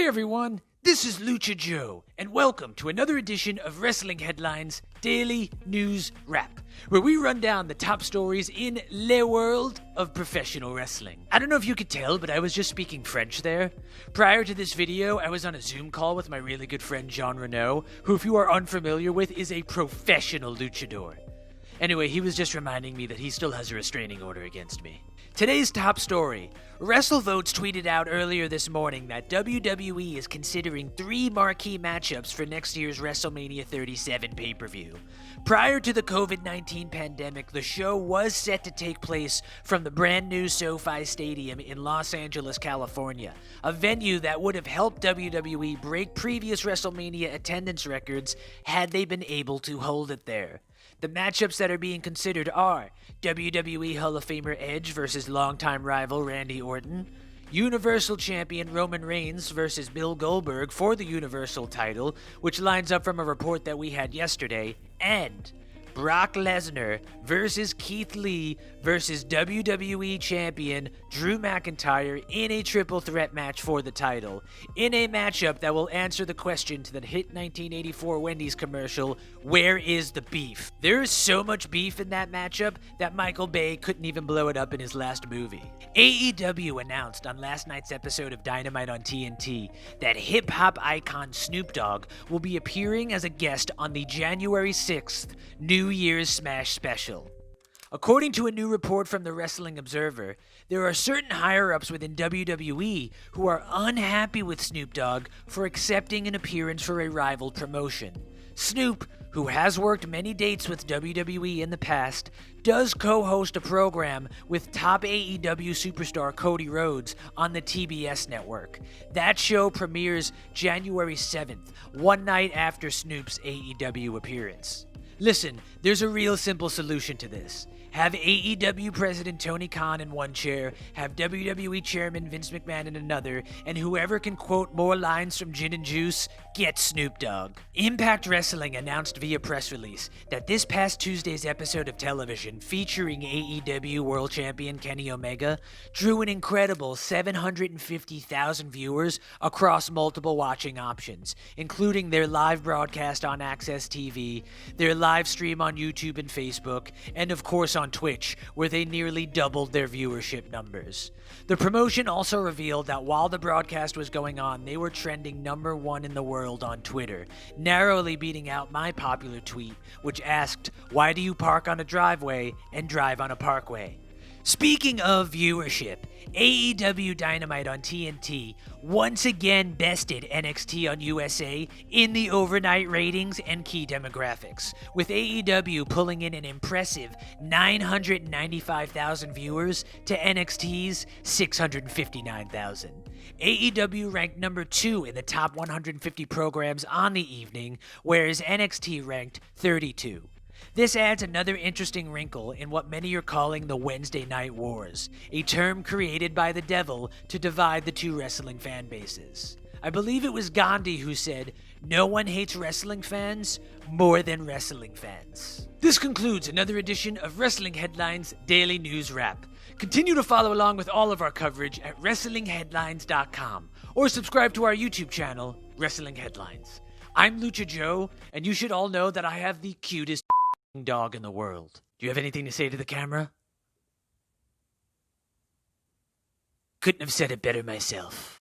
everyone, this is Lucha Joe, and welcome to another edition of Wrestling Headlines Daily News Wrap, where we run down the top stories in le world of professional wrestling. I don't know if you could tell, but I was just speaking French there. Prior to this video, I was on a Zoom call with my really good friend Jean Renault, who, if you are unfamiliar with, is a professional luchador. Anyway, he was just reminding me that he still has a restraining order against me. Today's top story. WrestleVotes tweeted out earlier this morning that WWE is considering 3 marquee matchups for next year's WrestleMania 37 pay-per-view. Prior to the COVID-19 pandemic, the show was set to take place from the brand new SoFi Stadium in Los Angeles, California, a venue that would have helped WWE break previous WrestleMania attendance records had they been able to hold it there. The matchups that are being considered are WWE Hall of Famer Edge versus longtime rival Randy Orton, Universal Champion Roman Reigns versus Bill Goldberg for the Universal title, which lines up from a report that we had yesterday, and Brock Lesnar versus Keith Lee versus WWE Champion Drew McIntyre in a triple threat match for the title, in a matchup that will answer the question to the hit 1984 Wendy's commercial, where is the beef? There is so much beef in that matchup that Michael Bay couldn't even blow it up in his last movie. AEW announced on last night's episode of Dynamite on TNT that hip-hop icon Snoop Dogg will be appearing as a guest on the January 6th New Year's Smash special. According to a new report from the Wrestling Observer, there are certain higher-ups within WWE who are unhappy with Snoop Dogg for accepting an appearance for a rival promotion. Snoop, who has worked many dates with WWE in the past, does co-host a program with top AEW superstar Cody Rhodes on the TBS network. That show premieres January 7th, one night after Snoop's AEW appearance. Listen, there's a real simple solution to this. Have AEW President Tony Khan in one chair, have WWE Chairman Vince McMahon in another, and whoever can quote more lines from Gin and Juice, get Snoop Dogg. Impact Wrestling announced via press release that this past Tuesday's episode of television featuring AEW World Champion Kenny Omega drew an incredible 750,000 viewers across multiple watching options, including their live broadcast on Access TV, their live stream on YouTube and Facebook, and of course on Twitch, where they nearly doubled their viewership numbers. The promotion also revealed that while the broadcast was going on, they were trending #1 in the world on Twitter, narrowly beating out my popular tweet, which asked, "Why do you park on a driveway and drive on a parkway?" Speaking of viewership, AEW Dynamite on TNT once again bested NXT on USA in the overnight ratings and key demographics, with AEW pulling in an impressive 995,000 viewers to NXT's 659,000. AEW ranked #2 in the top 150 programs on the evening, whereas NXT ranked 32. This adds another interesting wrinkle in what many are calling the Wednesday Night Wars, a term created by the devil to divide the two wrestling fan bases. I believe it was Gandhi who said, "No one hates wrestling fans more than wrestling fans." This concludes another edition of Wrestling Headlines Daily News Wrap. Continue to follow along with all of our coverage at WrestlingHeadlines.com or subscribe to our YouTube channel, Wrestling Headlines. I'm Lucha Joe, and you should all know that I have the cutest dog in the world. Do you have anything to say to the camera? Couldn't have said it better myself.